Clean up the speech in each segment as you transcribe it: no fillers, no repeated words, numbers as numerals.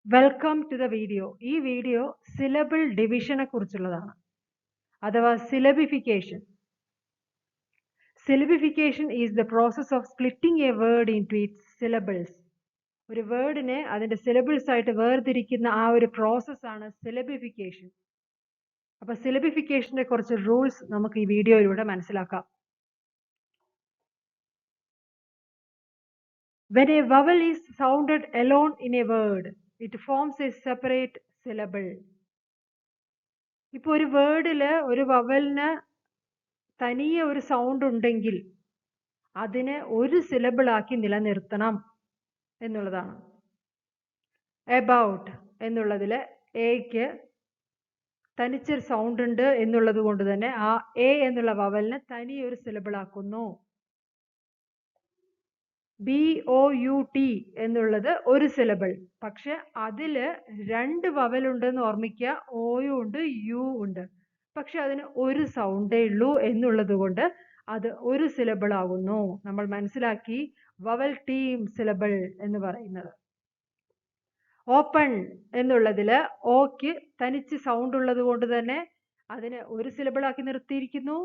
Welcome to the video. ഈ video syllable ഡിവിഷനെ കുറിച്ചുള്ളതാണ്, അഥവാ syllabification. Syllabification is the process of splitting a word into its syllables. ഒരു വേർഡിനെ അതിൻ്റെ സിലബിൾസ് ആയിട്ട് വേർതിരിക്കുന്ന ആ ഒരു പ്രോസസ്സാണ് സിലബിഫിക്കേഷൻ. അപ്പോൾ സിലബിഫിക്കേഷൻ്റെ കുറച്ച് റൂൾസ് നമുക്ക് ഈ വീഡിയോയിലൂടെ മനസ്സിലാക്കാം. When a vowel is sounded alone in a word, it forms a separate syllable. ഇപ്പോൾ ഒരു വേർഡിൽ ഒരു വവലിന് തനിയെ ഒരു സൗണ്ട് ഉണ്ടെങ്കിൽ അതിനെ ഒരു സിലബിളാക്കി നിലനിർത്തണം എന്നുള്ളതാണ്. എബൌട്ട് എന്നുള്ളതിൽ എക്ക് തനിച്ചൊരു സൗണ്ട് ഉണ്ട് എന്നുള്ളത് കൊണ്ട് തന്നെ ആ എ എന്നുള്ള വവലിനെ തനിയെ ഒരു സിലബിളാക്കുന്നു. BOUT എന്നുള്ളത് ഒരു സിലബിൾ, പക്ഷെ അതിൽ രണ്ട് വവലുണ്ടെന്ന് ഓർമ്മിക്കുക. ഓയും ഉണ്ട്, യു ഉണ്ട്, പക്ഷെ അതിന് ഒരു സൗണ്ടേ ഉള്ളൂ എന്നുള്ളത് കൊണ്ട് അത് ഒരു സിലബിൾ ആകുന്നു. നമ്മൾ മനസ്സിലാക്കി വവൽ ടീം സിലബിൾ എന്ന് പറയുന്നത്. ഓപ്പൺ എന്നുള്ളതിൽ ഓക്ക് തനിച്ച് സൗണ്ട് ഉള്ളത് കൊണ്ട് തന്നെ അതിനെ ഒരു സിലബിൾ ആക്കി നിർത്തിയിരിക്കുന്നു.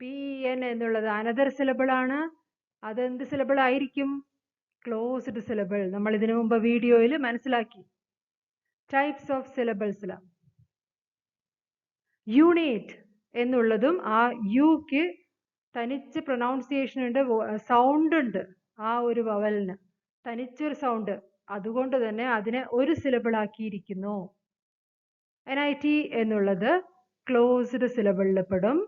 PN എന്നുള്ളത് അനദർ സിലബിൾ ആണ്. അതെന്ത് സിലബിൾ ആയിരിക്കും? Closed syllable. നമ്മൾ ഇതിനു മുമ്പ് വീഡിയോയിൽ മനസ്സിലാക്കി. ടൈപ്സ് ഓഫ് സിലബിൾസിൽ യൂണിറ്റ് എന്നുള്ളതും ആ യുക്ക് തനിച്ച് പ്രൊനൗൺസിയേഷൻ ഉണ്ട്, സൗണ്ട് ഉണ്ട്. ആ ഒരു വവലിന് തനിച്ചൊരു സൗണ്ട്, അതുകൊണ്ട് തന്നെ അതിനെ ഒരു സിലബിൾ ആക്കിയിരിക്കുന്നു. NIT എന്നുള്ളത് ക്ലോസ്ഡ് സിലബിളിൽ പെടും,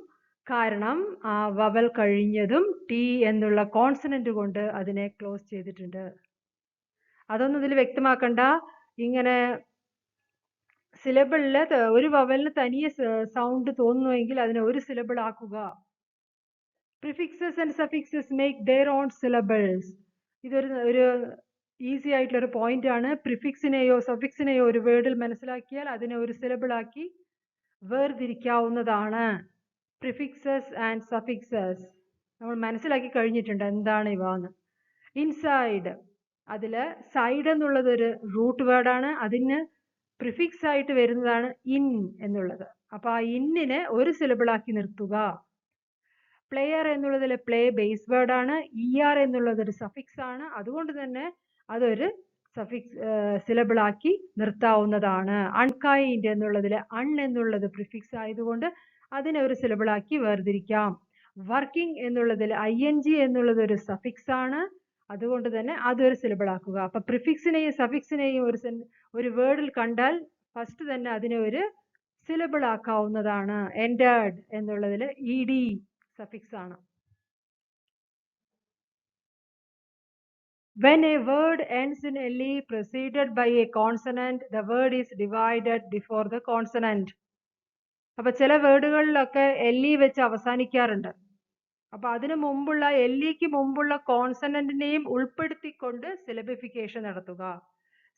കാരണം ആ വവൽ കഴിഞ്ഞതും ടി എന്നുള്ള കോൺസണന്റ് കൊണ്ട് അതിനെ ക്ലോസ് ചെയ്തിട്ടുണ്ട്. അതൊന്നും ഇതിൽ വ്യക്തമാക്കണ്ട. ഇങ്ങനെ സിലബിളിൽ ഒരു വവലിന് തനിയെ സൗണ്ട് തോന്നുന്നുവെങ്കിൽ അതിനെ ഒരു സിലബിൾ ആക്കുക. Prefixes and suffixes make their on syllables. ഇതൊരു ഈസി ആയിട്ടുള്ളൊരു പോയിന്റ് ആണ്. പ്രിഫിക്സിനെയോ സഫിക്സിനെയോ ഒരു വേർഡിൽ മനസ്സിലാക്കിയാൽ അതിനെ ഒരു സിലബിൾ ആക്കി വേർതിരിക്കാവുന്നതാണ്. പ്രിഫിക്സസ് ആൻഡ് സഫിക്സസ് നമ്മൾ മനസ്സിലാക്കി കഴിഞ്ഞിട്ടുണ്ട് എന്താണ് ഇവ എന്ന്. ഇൻസൈഡ്, അതിൽ സൈഡ് എന്നുള്ളത് ഒരു റൂട്ട് വേർഡാണ്. അതിന് പ്രിഫിക്സ് ആയിട്ട് വരുന്നതാണ് ഇൻ എന്നുള്ളത്. അപ്പോൾ ആ ഇന്നിനെ ഒരു സിലബിൾ ആക്കി നിർത്തുക. പ്ലെയർ എന്നുള്ളതിൽ പ്ലേ ബേസ് വേർഡാണ്. ER എന്നുള്ളത് ഒരു സഫിക്സ് ആണ്, അതുകൊണ്ട് തന്നെ അതൊരു സഫിക്സ് സിലബിൾ ആക്കി നിർത്താവുന്നതാണ്. അൺകൈൻഡ് എന്നുള്ളതിൽ അൺ എന്നുള്ളത് പ്രിഫിക്സ് ആയതുകൊണ്ട് അതിനെ ഒരു സിലബിൾ ആക്കി വേർതിരിക്കാം. വർക്കിംഗ് എന്നുള്ളതിൽ ING എന്നുള്ളത് ഒരു സഫിക്സ് ആണ്, അതുകൊണ്ട് തന്നെ അതൊരു സിലബിൾ ആക്കുക. അപ്പൊ പ്രിഫിക്സിനെയും സഫിക്സിനെയും ഒരു വേർഡിൽ കണ്ടാൽ ഫസ്റ്റ് തന്നെ അതിനെ ഒരു സിലബിൾ ആക്കാവുന്നതാണ്. എൻറ്റേർഡ് എന്നുള്ളതിൽ ED സഫിക്സ് ആണ്. When a word ends in LE preceded by a consonant, the word is divided before the consonant. അപ്പൊ ചില വേർഡുകളിലൊക്കെ LE വെച്ച് അവസാനിക്കാറുണ്ട്. അപ്പൊ അതിനു മുമ്പുള്ള LEക്ക് മുമ്പുള്ള കോൺസണന്റിനെയും ഉൾപ്പെടുത്തിക്കൊണ്ട് സിലബിഫിക്കേഷൻ നടത്തുക.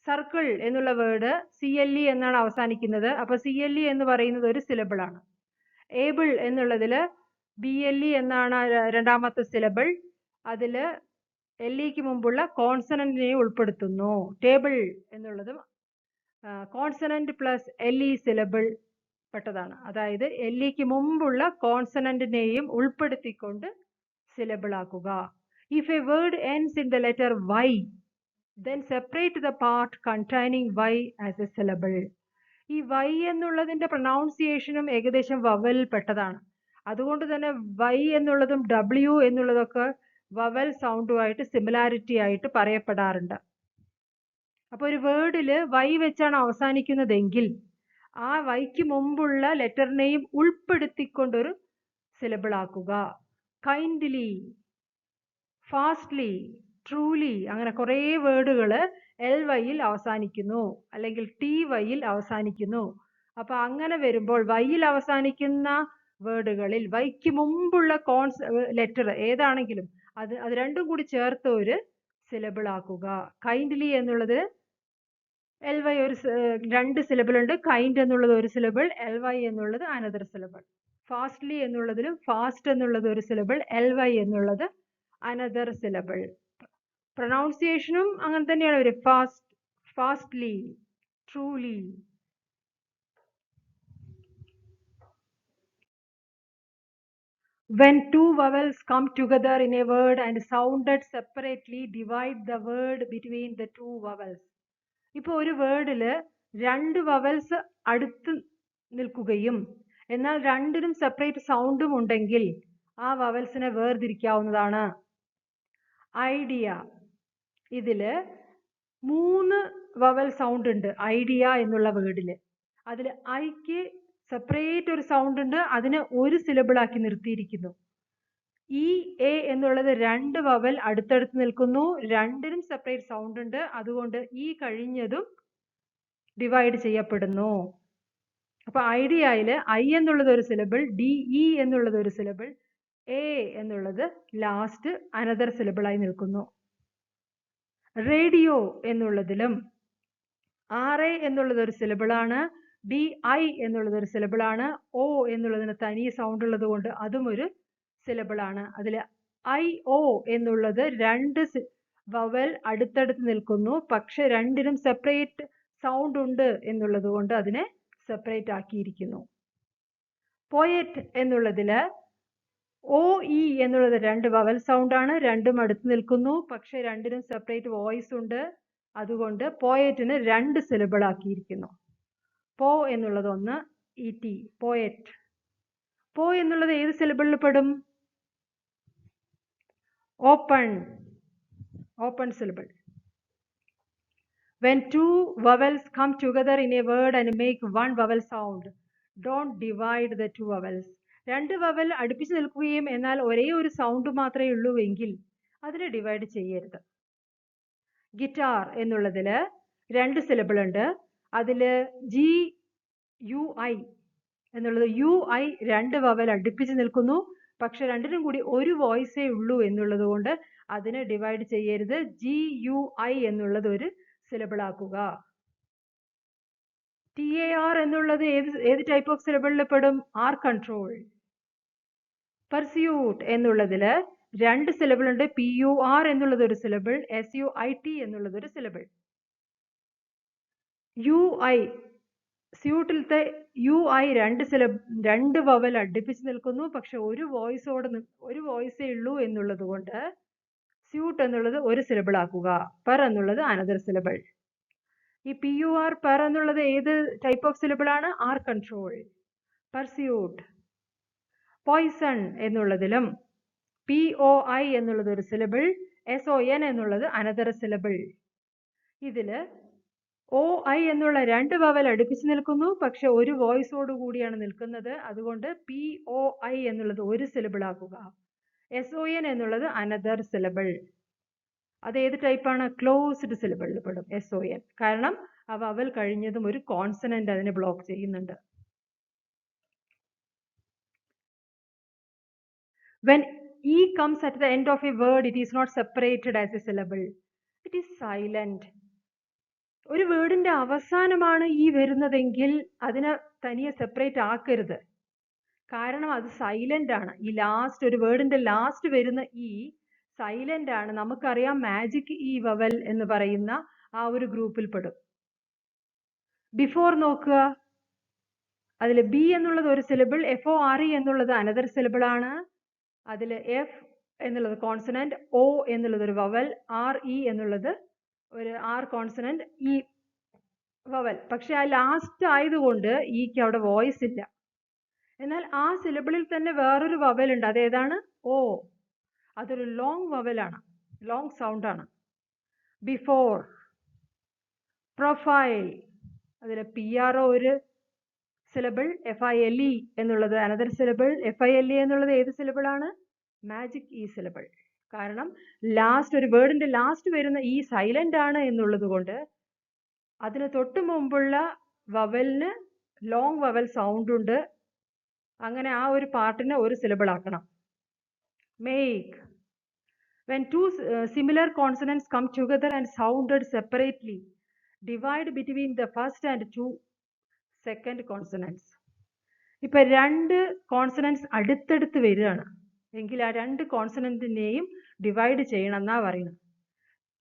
സർക്കിൾ എന്നുള്ള വേർഡ് CLE എന്നാണ് അവസാനിക്കുന്നത്. അപ്പൊ CLE എന്ന് പറയുന്നത് ഒരു സിലബിൾ ആണ്. ഏബിൾ എന്നുള്ളതിൽ BLE എന്നാണ് രണ്ടാമത്തെ സിലബിൾ. അതിൽ LEക്ക് മുമ്പുള്ള കോൺസണന്റിനെയും ഉൾപ്പെടുത്തുന്നു. ടേബിൾ എന്നുള്ളതും കോൺസണന്റ് പ്ലസ് LE സിലബിൾ പെട്ടതാണ്. അതായത് LEക്ക് മുമ്പുള്ള കോൺസണന്റിനെയും ഉൾപ്പെടുത്തിക്കൊണ്ട് സിലബിൾ ആക്കുക. If A word ends in the letter Y, then separate the part containing Y as a syllable. ഈ Y എന്നുള്ളതിന്റെ പ്രൊനൗൺസിയേഷനും ഏകദേശം വവൽ പെട്ടതാണ്. അതുകൊണ്ട് തന്നെ Y എന്നുള്ളതും W എന്നുള്ളതൊക്കെ വവൽ സൗണ്ടുമായിട്ട് സിമിലാരിറ്റി ആയിട്ട് പറയപ്പെടാറുണ്ട്. അപ്പോൾ ഒരു വേർഡിൽ Y വെച്ചാണ് അവസാനിക്കുന്നതെങ്കിൽ ആ വൈക്ക് മുമ്പുള്ള ലെറ്ററിനെയും ഉൾപ്പെടുത്തിക്കൊണ്ടൊരു സിലബിൾ ആക്കുക. കൈൻഡ്ലി, ഫാസ്റ്റ്ലി, ട്രൂലി, അങ്ങനെ കുറേ വേർഡുകൾ LYയിൽ അവസാനിക്കുന്നു, അല്ലെങ്കിൽ TYയിൽ അവസാനിക്കുന്നു. അപ്പൊ അങ്ങനെ വരുമ്പോൾ Yയിൽ അവസാനിക്കുന്ന വേർഡുകളിൽ വൈക്ക് മുമ്പുള്ള ലെറ്റർ ഏതാണെങ്കിലും അത് രണ്ടും കൂടി ചേർത്ത് ഒരു സിലബിൾ ആക്കുക. കൈൻഡ്ലി എന്നുള്ളത് LY ഒരു രണ്ട് സിലബിൾ ഉണ്ട്. കൈൻഡ് എന്നുള്ളത് ഒരു സിലബിൾ, LY എന്നുള്ളത് അനദർ സിലബിൾ. ഫാസ്റ്റ്ലി എന്നുള്ളതിലും ഫാസ്റ്റ് എന്നുള്ളത് ഒരു സിലബിൾ, LY എന്നുള്ളത് അനദർ സിലബിൾ. പ്രൊനൗൺസിയേഷനും അങ്ങനെ തന്നെയാണ് ഒരു fastly, truly. When two vowels come together in a word and sounded separately, divide the word between the two vowels. ഇപ്പോൾ ഒരു വേർഡിൽ രണ്ട് വവൽസ് അടുത്ത് നിൽക്കുകയും എന്നാൽ രണ്ടിനും സെപ്പറേറ്റ് സൗണ്ടും ഉണ്ടെങ്കിൽ ആ വവൽസിനെ വേർതിരിക്കാവുന്നതാണ്. ഐഡിയ, ഇതിൽ 3 വവൽ സൗണ്ട് ഉണ്ട് ഐഡിയ എന്നുള്ള വേർഡിൽ. അതിൽ ഐക്ക് സെപ്പറേറ്റ് ഒരു സൗണ്ട് ഉണ്ട്, അതിനെ ഒരു സിലബിൾ ആക്കി നിർത്തിയിരിക്കുന്നു. ഇ എ എന്നുള്ളത് 2 വവൽ അടുത്തടുത്ത് നിൽക്കുന്നു, രണ്ടിനും സെപ്പറേറ്റ് സൗണ്ട് ഉണ്ട്, അതുകൊണ്ട് ഈ കഴിഞ്ഞതും ഡിവൈഡ് ചെയ്യപ്പെടുന്നു. അപ്പൊ ഐഡിയയിൽ ഐ എന്നുള്ളത് ഒരു സിലബിൾ, ഡി ഇ എന്നുള്ളത് ഒരു സിലബിൾ, എ എന്നുള്ളത് ലാസ്റ്റ് അനദർ സിലബിൾ ആയി നിൽക്കുന്നു. റേഡിയോ എന്നുള്ളതിലും ആർ എ എന്നുള്ളത് ഒരു സിലബിൾ ആണ്, ഡി ഐ എന്നുള്ളത് ഒരു സിലബിൾ ആണ്, ഒ എന്നുള്ളതിന് തനി സൗണ്ട് ഉള്ളത് കൊണ്ട് അതും ഒരു സിലബിൾ ആണ്. അതിൽ ഐ ഒ എന്നുള്ളത് 2 വവൽ അടുത്തടുത്ത് നിൽക്കുന്നു, പക്ഷെ രണ്ടിനും സെപ്പറേറ്റ് സൗണ്ട് ഉണ്ട് എന്നുള്ളത് കൊണ്ട് അതിനെ സെപ്പറേറ്റ് ആക്കിയിരിക്കുന്നു. പോയറ്റ് എന്നുള്ളതിൽ ഒ ഇ എന്നുള്ളത് 2 വവൽ സൗണ്ട് ആണ്, രണ്ടും അടുത്ത് നിൽക്കുന്നു, പക്ഷെ രണ്ടിനും സെപ്പറേറ്റ് വോയിസ് ഉണ്ട്, അതുകൊണ്ട് പോയറ്റിന് 2 സിലബിൾ ആക്കിയിരിക്കുന്നു. പോ എന്നുള്ളത് 1, ഇ ടി, പോയറ്റ്. പോ എന്നുള്ളത് ഏത് സിലബിളിൽ പെടും? Open, open syllable. When two vowels come together in a word and make one vowel sound, don't divide the two vowels. 2 vowel അടുപ്പിച്ച് നിൽക്കുകയും എന്നാൽ ഒരേ ഒരു സൗണ്ട് മാത്രമേ ഉള്ളൂ എങ്കിൽ അതിനെ ഡിവൈഡ് ചെയ്യരുത്. ഗിറ്റാർ എന്നുള്ളതിൽ 2 സിലബിൾ ഉണ്ട്, അതിൽ ജി യു ഐ എന്നുള്ളത് യു ഐ 2 വവൽ അടുപ്പിച്ച് നിൽക്കുന്നു, പക്ഷെ രണ്ടിനും കൂടി ഒരു വോയിസേ ഉള്ളൂ എന്നുള്ളത് കൊണ്ട് അതിനെ ഡിവൈഡ് ചെയ്യരുത്. ജി യു ഐ എന്നുള്ളത് ഒരു സിലബിൾ ആക്കുക. ടി എ ആർ എന്നുള്ളത് ഏത് ടൈപ്പ് ഓഫ് സിലബിളിൽ പെടും? R control. പർസ്യൂട്ട് എന്നുള്ളതിൽ 2 സിലബിൾ ഉണ്ട്, പി യു ആർ എന്നുള്ളത് ഒരു syllable, S U I T എന്നുള്ളത് ഒരു സിലബിൾ. യു ഐ, സ്യൂട്ടിലത്തെ യു ഐ 2 വവൽ അടുപ്പിച്ച് നിൽക്കുന്നു, പക്ഷെ ഒരു വോയിസേ ഉള്ളൂ എന്നുള്ളത് കൊണ്ട് സ്യൂട്ട് എന്നുള്ളത് ഒരു സിലബിൾ ആക്കുക. പെർ എന്നുള്ളത് അനദർ സിലബിൾ. ഈ പി യു ആർ പെർ എന്നുള്ളത് ഏത് ടൈപ്പ് ഓഫ് സിലബിൾ ആണ്? R control. പർസ്യൂട്ട്. പോയ്സൺ എന്നുള്ളതിലും പി ഒ ഐ എന്നുള്ളത് ഒരു സിലബിൾ, എസ് ഒ എൻ എന്നുള്ളത് അനദർ സിലബിൾ. ഇതില് ഒ ഐ എന്നുള്ള 2 വവൽ അടുപ്പിച്ച് നിൽക്കുന്നു, പക്ഷെ ഒരു വോയിസോട് കൂടിയാണ് നിൽക്കുന്നത്, അതുകൊണ്ട് പി ഒ ഐ എന്നുള്ളത് ഒരു സിലബിൾ ആക്കുക. എസ് ഒ എൻ എന്നുള്ളത് അനദർ സിലബിൾ. അത് ഏത് ടൈപ്പാണ്? ക്ലോസ്ഡ് സിലബിളിൽ പെടും എസ് ഒ എൻ, കാരണം ആ വവൽ കഴിഞ്ഞതും ഒരു കോൺസണന്റ് അതിനെ ബ്ലോക്ക് ചെയ്യുന്നുണ്ട്. When e comes at the end of a word, it is not separated as a syllable. It is silent. ഒരു വേർഡിന്റെ അവസാനമാണ് ഈ വരുന്നതെങ്കിൽ അതിനെ തനിയെ സെപ്പറേറ്റ് ആക്കരുത്, കാരണം അത് സൈലന്റ് ആണ്. ഈ ലാസ്റ്റ് ഒരു വേർഡിന്റെ ലാസ്റ്റ് വരുന്ന ഈ സൈലന്റ് ആണ്. നമുക്കറിയാം മാജിക് ഈ വവൽ എന്ന് പറയുന്ന ആ ഒരു ഗ്രൂപ്പിൽ പെടും. ബിഫോർ നോക്കുക, അതിൽ ബി എന്നുള്ളത് ഒരു syllable, F O R E എന്നുള്ളത് അനദർ സിലബിൾ ആണ്. അതിൽ എഫ് എന്നുള്ളത് കോൺസണന്റ്, ഒ എന്നുള്ളത് ഒരു വവൽ, ആർ ഇ എന്നുള്ളത് ഒരു ആർ കോൺസണന്റ്, ഈ വവൽ. പക്ഷെ ആ ലാസ്റ്റ് ആയതുകൊണ്ട് ഈക്ക് അവിടെ വോയിസ് ഇല്ല. എന്നാൽ ആ സിലബിളിൽ തന്നെ വേറൊരു വവൽ ഉണ്ട്, അതേതാണ്? ഓ. അതൊരു ലോങ് വവലാണ്, ലോങ് സൗണ്ട് ആണ്. ബിഫോർ. പ്രൊഫൈൽ, അതിൽ പി ആർ ഒ ഒരു syllable, F I L E എന്നുള്ളത് another syllable. F I L E എന്നുള്ളത് ഏത് സിലബിൾ ആണ്? Magic E syllable. കാരണം ലാസ്റ്റ് ഒരു വേർഡിന്റെ ലാസ്റ്റ് വരുന്ന ഈ സൈലന്റ് ആണ് എന്നുള്ളത് കൊണ്ട് അതിന് തൊട്ട് മുമ്പുള്ള വവലിന് ലോങ് വവൽ സൗണ്ട് ഉണ്ട്, അങ്ങനെ ആ ഒരു പാർട്ടിനെ ഒരു സിലബിൾ ആക്കണം. Make. When two similar consonants come together and sounded separately, divide between the first and 2 second consonants. ഇപ്പൊ 2 കോൺസണൻസ് അടുത്തടുത്ത് വരികയാണ് എങ്കിൽ ആ 2 കോൺസണന്റിനെയും ഡിവൈഡ് ചെയ്യണം എന്നാ പറയുന്നത്.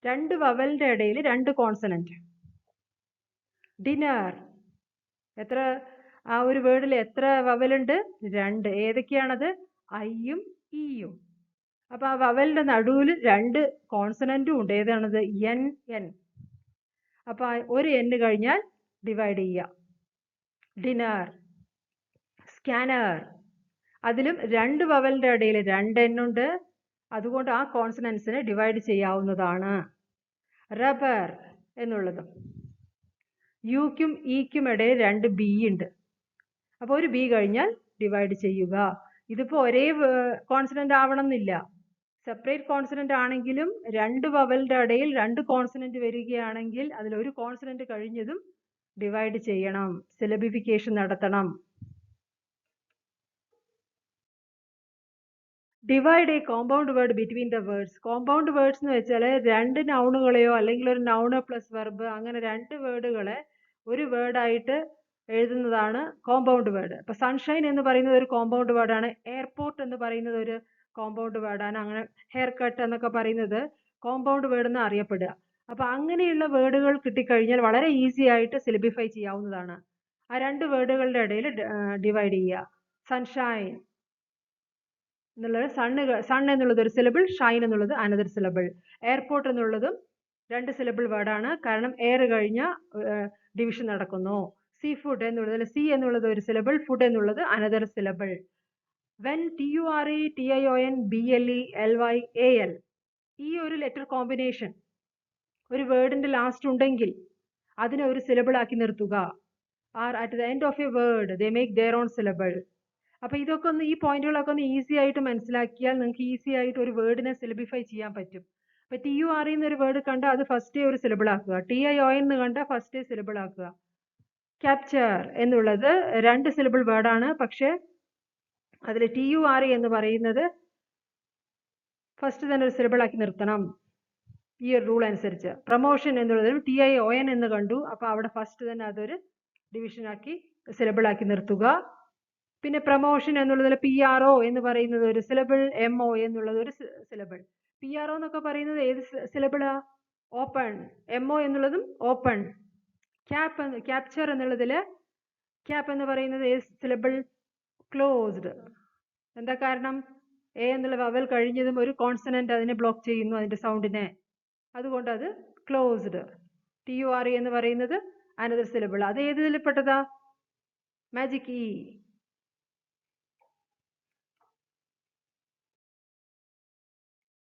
2 വവലിന്റെ ഇടയിൽ 2 കോൺസണന്റ്. ഡിന്നർ. എത്ര ആ ഒരു വേർഡിൽ എത്ര വവലുണ്ട്? 2. ഏതൊക്കെയാണത്? ഐയും ഇയും. അപ്പൊ ആ വവലിന്റെ നടുവിൽ 2 കോൺസണന്റും ഉണ്ട്. ഏതാണത്? N N. അപ്പൊ ഒരു എൻ കഴിഞ്ഞാൽ ഡിവൈഡ് ചെയ്യുക. ഡിന്നർ. സ്കാനർ. അതിലും 2 വവലിന്റെ ഇടയിൽ 2 എൻ ഉണ്ട്. അതുകൊണ്ട് ആ കോൺസണൻസിനെ ഡിവൈഡ് ചെയ്യാവുന്നതാണ്. റബ്ബർ എന്നുള്ളതും. യുക്കും ഇക്കും ഇടയിൽ 2 ബി ഉണ്ട്. അപ്പോൾ ഒരു ബി കഴിഞ്ഞാൽ ഡിവൈഡ് ചെയ്യുക. ഇതിപ്പോ ഒരേ കോൺസണന്റ് ആവണം എന്നില്ല. സെപ്പറേറ്റ് കോൺസണന്റ് ആണെങ്കിലും 2 വവലിന്റെ ഇടയിൽ 2 കോൺസണന്റ് വരികയാണെങ്കിൽ അതിൽ ഒരു കോൺസണന്റ് കഴിഞ്ഞതും ഡിവൈഡ് ചെയ്യണം. സിലബിഫിക്കേഷൻ നടത്തണം. Divide A compound word between the words. Compound words എന്ന് വെച്ചാൽ 2 നൗണുകളെയോ അല്ലെങ്കിൽ ഒരു നൗണ് പ്ലസ് വെർബ് അങ്ങനെ 2 വേർഡുകളെ ഒരു വേർഡായിട്ട് എഴുതുന്നതാണ് കോമ്പൗണ്ട് വേർഡ്. ഇപ്പൊ സൺഷൈൻ എന്ന് പറയുന്നത് ഒരു കോമ്പൗണ്ട് വേർഡാണ്. എയർപോർട്ട് എന്ന് പറയുന്നത് ഒരു കോമ്പൗണ്ട് വേർഡാണ്. അങ്ങനെ ഹെയർ കട്ട് എന്നൊക്കെ പറയുന്നത് കോമ്പൗണ്ട് വേർഡ് എന്ന് അറിയപ്പെടുക. അപ്പൊ അങ്ങനെയുള്ള വേർഡുകൾ കിട്ടിക്കഴിഞ്ഞാൽ വളരെ ഈസി ആയിട്ട് സിലിബിഫൈ ചെയ്യാവുന്നതാണ്. ആ 2 വേർഡുകളുടെ ഇടയിൽ ഡിവൈഡ് ചെയ്യുക. സൺഷൈൻ എന്നുള്ളത് സൺ എന്നുള്ളത് ഒരു സിലബിൾ, ഷൈൻ എന്നുള്ളത് അനദർ സിലബിൾ. എയർപോർട്ട് എന്നുള്ളതും 2 സിലബിൾ വേർഡാണ്. കാരണം എയർ കഴിഞ്ഞ ഡിവിഷൻ നടക്കുന്നു. സീ ഫുഡ് എന്നുള്ളത് സി എന്നുള്ളത് ഒരു സിലബിൾ, ഫുഡ് എന്നുള്ളത് another syllable. When TURE TION BLE LY AL ഈ ഒരു ലെറ്റർ കോമ്പിനേഷൻ ഒരു വേർഡിന്റെ ലാസ്റ്റ് ഉണ്ടെങ്കിൽ അതിനെ ഒരു സിലബിൾ ആക്കി നിർത്തുക. R at the end of a word they make their own syllable. അപ്പൊ ഇതൊക്കെ ഒന്ന് ഈ പോയിന്റുകളൊക്കെ ഒന്ന് ഈസി ആയിട്ട് മനസ്സിലാക്കിയാൽ നിങ്ങൾക്ക് ഈസി ആയിട്ട് ഒരു വേർഡിനെ സിലബിഫൈ ചെയ്യാൻ പറ്റും. ഇപ്പൊ TURE എന്നൊരു വേർഡ് കണ്ട അത് ഫസ്റ്റേ ഒരു സിലബിൾ ആക്കുക. TION എന്ന് കണ്ട ഫസ്റ്റേ സിലബിൾ ആക്കുക. ക്യാപ്ചർ എന്നുള്ളത് 2 സിലബിൾ വേർഡാണ്. പക്ഷെ അതിൽ TURE എന്ന് പറയുന്നത് ഫസ്റ്റ് തന്നെ ഒരു സിലബിൾ ആക്കി നിർത്തണം. ഈ ഒരു റൂൾ അനുസരിച്ച്. പ്രൊമോഷൻ എന്നുള്ളതിലും TION എന്ന് കണ്ടു. അപ്പൊ അവിടെ ഫസ്റ്റ് തന്നെ അതൊരു ഡിവിഷൻ ആക്കി സിലബിൾ ആക്കി നിർത്തുക. പിന്നെ പ്രൊമോഷൻ എന്നുള്ളതിൽ PRO എന്ന് പറയുന്നത് ഒരു സിലബിൾ, MO എന്നുള്ളത് ഒരു സിലബിൾ. PRO എന്നൊക്കെ പറയുന്നത് ഏത് സിലബിളാ? ഓപ്പൺ. MO എന്നുള്ളതും ഓപ്പൺ. ക്യാപ്ചർ എന്നുള്ളതിൽ ക്യാപ്പ് എന്ന് പറയുന്നത് ഏത് സിലബിൾ? ക്ലോസ്ഡ്. എന്താ കാരണം? എ എന്നുള്ള വവൽ കഴിഞ്ഞതും ഒരു കോൺസണന്റ് അതിനെ ബ്ലോക്ക് ചെയ്യുന്നു, അതിന്റെ സൗണ്ടിനെ. അതുകൊണ്ട് അത് ക്ലോസ്ഡ്. TURE എന്ന് പറയുന്നത് അനദർ സിലബിൾ. അത് ഏതിൽ പെട്ടതാ? Magic E.